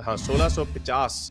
1650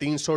300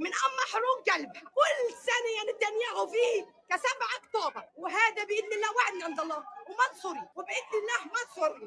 من أم محروق قلبها كل سنة يا نتنياهو فيه ك7 أكتوبر وهذا بإذن الله وعد من عند الله ومنصري وبإذن الله منصري।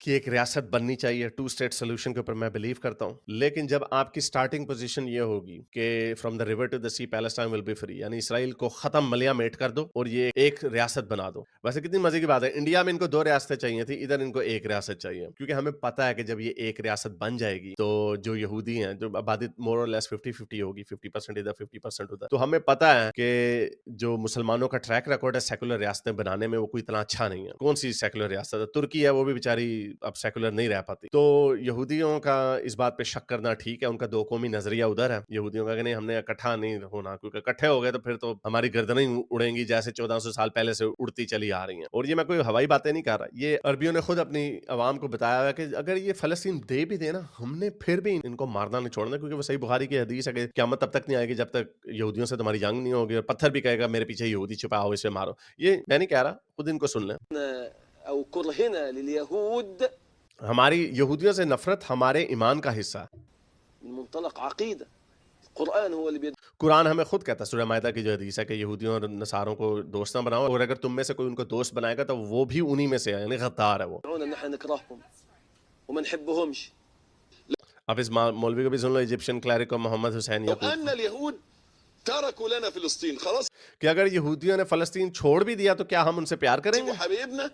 کہ ایک ریاست بننی چاہیے, ٹو اسٹیٹ سولوشن کے اوپر میں بلیو کرتا ہوں, لیکن جب آپ کی سٹارٹنگ پوزیشن یہ ہوگی کہ from the river to the sea Palestine will be free, یعنی اسرائیل کو ختم ملیا میٹ کر دو اور یہ ایک ریاست بنا دو. ویسے کتنی مزے کی بات ہے, انڈیا میں ان کو 2 ریاستیں چاہیے تھی, ادھر ان کو ایک ریاست چاہیے, کیونکہ ہمیں پتہ ہے کہ جب یہ ایک ریاست بن جائے گی تو جو یہودی ہیں, جو آبادی مور اور لیس 50-50 ہوگی, 50% ادھر 50% ادھر, تو ہمیں پتہ ہے کہ جو مسلمانوں کا ٹریک ریکارڈ ہے سیکولر ریاستیں بنانے میں وہ کوئی اتنا اچھا نہیں ہے. کون سی سیکولر ریاست ہے؟ ترکی ہے, وہ بھی بیچاری اب سیکولر نہیں رہ پاتی. تو یہودیوں کا اس بات پہ شک کرنا ٹھیک ہے, ان کا 2 قومی نظریہ ادھر ہے یہودیوں کا کہ نہیں ہم نے اکٹھا نہیں ہونا, کیونکہ اکٹھے ہو گئے تو پھر تو ہماری گردنیں اڑیں گی جیسے 1400 سال پہلے سے اڑتی چلی آ رہی ہیں. اور یہ میں کوئی ہوائی باتیں نہیں کر رہا, یہ عربیوں نے خود اپنی عوام کو بتایا ہے کہ اگر یہ فلسطین دے بھی دے نا, ہم نے پھر بھی ان کو مارنا نہیں چھوڑنا, کیونکہ وہ صحیح بخاری کی حدیث ہے کہ قیامت تب تک نہیں آئے گی جب تک یہودیوں سے تمہاری جنگ نہیں ہوگی, اور پتھر بھی کہے گا میرے پیچھے یہودی چھپا ہو اسے مارو. یہ میں نہیں کہہ رہا, خود ان کو سن لیں. او کرہنا لليهود ہماری یہودیوں سے نفرت ہمارے ایمان کا حصہ ہے. من منطلق عقیدہ, القرآن هو اللي قرآن ہمیں خود کہتا ہے, سورہ مائدہ کی جو حدیث ہے کہ یہودیوں اور نصاروں کو دوست نہ بناؤ, اور اگر تم میں سے کوئی ان کو دوست بنائے گا تو وہ بھی انہی میں سے ہے, یعنی غدار ہے وہ. يدعون ان احنا نكرههم وما نحبهمش. اب اس مولوی کو بھی سن لو, ایجپشین کلیرک محمد حسین لو یعقوب, ان اليهود تركوا لنا فلسطين خلاص کہ اگر یہودیوں نے فلسطین چھوڑ بھی دیا تو کیا ہم ان سے پیار کریں گے؟ حبيبنا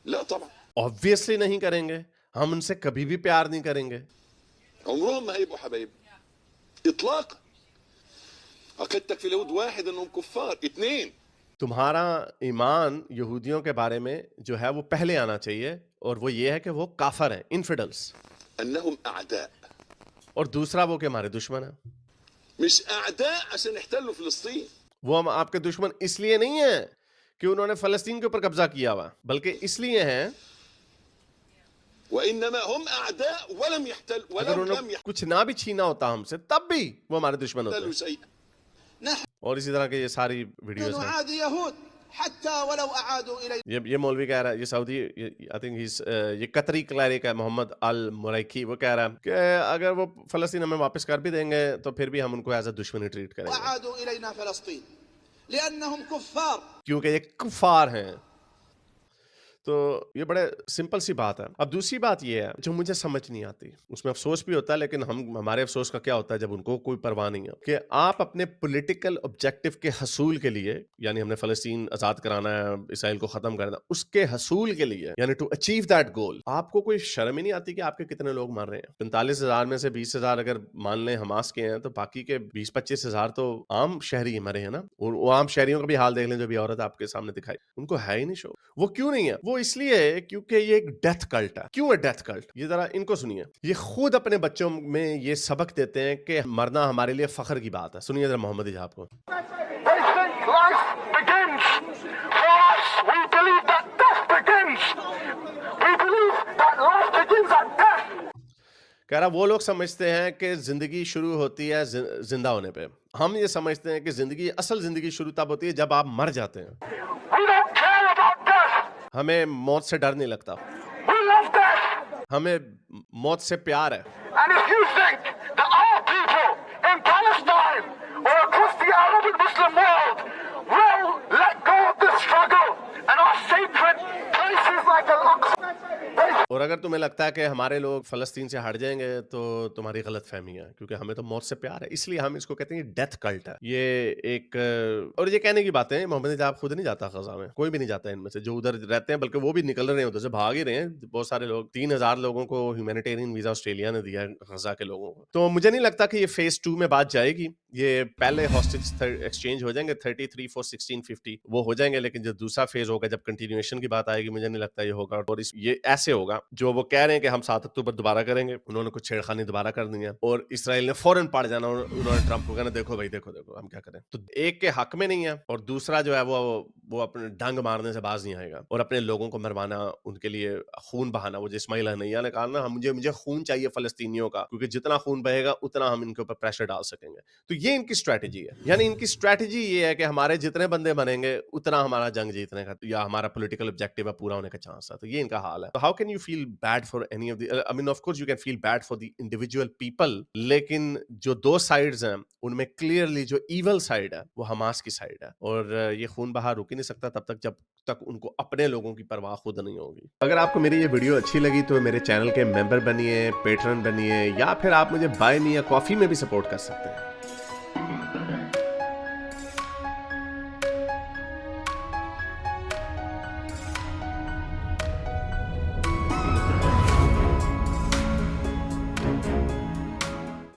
لا طبعا, obviously نہیں کریں گے, ہم ان سے کبھی بھی پیار نہیں کریں گے. عمرهم ما هيبقوا حبايبنا اطلاقا. عقيدتك في اليهود واحد انهم كفار, 2 تمہارا ایمان یہودیوں کے بارے میں جو ہے وہ پہلے آنا چاہیے, اور وہ یہ ہے کہ وہ کافر ہیں, انفیڈلس, انهم اعداء, اور دوسرا وہ کہ ہمارے دشمن ہیں. مش اعداء عشان يحتلوا فلسطين, وہ ہم آپ کے دشمن اس لیے نہیں ہیں کہ انہوں نے فلسطین کے اوپر قبضہ کیا ہوا, بلکہ اس لیے ہیں وانما هم اعداء ولم يحتلوا اگر ولم انہوں نے کچھ نہ بھی چھینا ہوتا ہم سے تب بھی وہ ہمارے دشمن ہوتے ہیں. شيئا. اور اسی طرح کے یہ ساری ویڈیوز ہیں. نعادي يهود حتى ولو أعادوا إلينا. یہ مولوی کہہ رہا ہے, یہ سعودی, آئی تھنک یہ قطری کلیرک ہے محمد المریکی, وہ کہہ رہا ہے کہ اگر وہ فلسطین ہمیں واپس کر بھی دیں گے تو پھر بھی ہم ان کو ایز اے دشمنی ٹریٹ کریں گے, وأعادوا إلينا فلسطين لأنهم كفار. کیونکہ یہ کفار ہیں. تو یہ بڑے سمپل سی بات ہے. اب دوسری بات یہ ہے جو مجھے سمجھ نہیں آتی, اس میں افسوس بھی ہوتا ہے, لیکن ہمارے افسوس کا کیا ہوتا ہے جب ان کو کوئی پرواہ نہیں ہے, کہ آپ اپنے پولیٹیکل آبجیکٹو کے حصول کے لیے, یعنی ہم نے فلسطین آزاد کرانا ہے, اسرائیل کو ختم کرنا, اس کے حصول کے لیے, یعنی ٹو اچیو دیٹ گول, آپ کو کوئی شرم ہی نہیں آتی کہ آپ کے کتنے لوگ مر رہے ہیں. 45,000 میں سے 20,000 اگر مان لیں حماس کے ہیں, تو باقی کے 20-25,000 تو عام شہری مرے ہیں نا. اور وہ عام شہریوں کا بھی حال دیکھ لیں جو بھی عورت آپ کے سامنے دکھائی, ان کو ہے ہی نہیں شو. وہ کیوں نہیں ہے؟ وہ اس لیے کیونکہ یہ ایک ڈیتھ کلٹ ہے. کیوں ہے ڈیتھ کلٹ؟ یہ ذرا ان کو سنیے. یہ خود اپنے بچوں میں یہ سبق دیتے ہیں کہ مرنا ہمارے لیے فخر کی بات ہے. سنیے ذرا محمد اجاب کو. کہہ رہا وہ لوگ سمجھتے ہیں کہ زندگی شروع ہوتی ہے زندہ ہونے پہ, ہم یہ سمجھتے ہیں کہ زندگی, اصل زندگی شروع تب ہوتی ہے جب آپ مر جاتے ہیں. ہمیں موت سے ڈر نہیں لگتا, ہمیں موت سے پیار ہے. اور اگر تمہیں لگتا ہے کہ ہمارے لوگ فلسطین سے ہٹ جائیں گے تو تمہاری غلط فہمی ہے, کیونکہ ہمیں تو موت سے پیار ہے, اس لیے ہم اس کو کہتے ہیں ڈیتھ کلٹ ہے. یہ ایک, اور یہ کہنے کی باتیں محمد اجاب خود نہیں جاتا غزہ میں, کوئی بھی نہیں جاتا ان میں سے جو ادھر رہتے ہیں, بلکہ وہ بھی نکل رہے ہیں ادھر سے, بھاگ ہی رہے ہیں بہت سارے لوگ. 3,000 لوگوں کو ہیومینیٹیرین ویزا آسٹریلیا نے دیا ہے غزہ کے لوگوں کو. تو مجھے نہیں لگتا کہ یہ فیز 2 میں بات جائے گی. یہ پہلے ہاسٹیج ایکسچینج ہو جائیں گے 33 for 1650, وہ ہو جائیں گے, لیکن جو دوسرا فیز ہوگا جب کنٹینیویشن کی بات آئے گی, مجھے نہیں لگتا یہ ہوگا. اور یہ ایسے ہوگا جو وہ کہہ رہے ہیں کہ ہم 7 اکتوبر دوبارہ کریں گے, انہوں نے کچھ چھیڑخانی دوبارہ کر دی ہے, اور اسرائیل نے فوراً پڑ جانا, اور انہوں نے ٹرمپ کو کہنا دیکھو بھائی دیکھو ہم کیا کریں. تو ایک کے حق میں نہیں ہے, اور دوسرا جو ہے وہ اپنے ڈنگ مارنے سے باز نہیں آئے گا, اور اپنے لوگوں کو مروانا, ان کے لیے خون بہانا. وہ جو اسماعیل ہنیہ نے کہا نا, مجھے خون چاہیے فلسطینیوں کا, کیونکہ جتنا خون بہے گا اتنا ہم ان کے اوپر پریشر ڈال سکیں گے. تو یہ ان کی اسٹریٹجی ہے, یعنی ان کی اسٹریٹجی یہ ہے کہ ہمارے جتنے بندے بنیں گے اتنا ہمارا جنگ جیتنے کا یا ہمارا پولیٹیکل آبجیکٹیو ہے پورا ہونے کا چانس ہے. تو یہ ان کا حال ہے. تو how can you feel bad for any of the, I mean of course you can feel bad for the individual people, لیکن جو 2 سائڈز ہیں ان میں کلیئرلی جو ایول سائڈ ہے وہ حماس کی سائڈ ہے, اور یہ خون بہا رک نہیں سکتا تب تک جب تک ان کو اپنے لوگوں کی پرواہ خود نہیں ہوگی۔ اگر آپ کو میری یہ ویڈیو اچھی لگی تو میرے چینل کے ممبر بنیے، پیٹرن بنیے، یا پھر آپ مجھے بائی می یا کافی میں بھی سپورٹ کر سکتے ہیں۔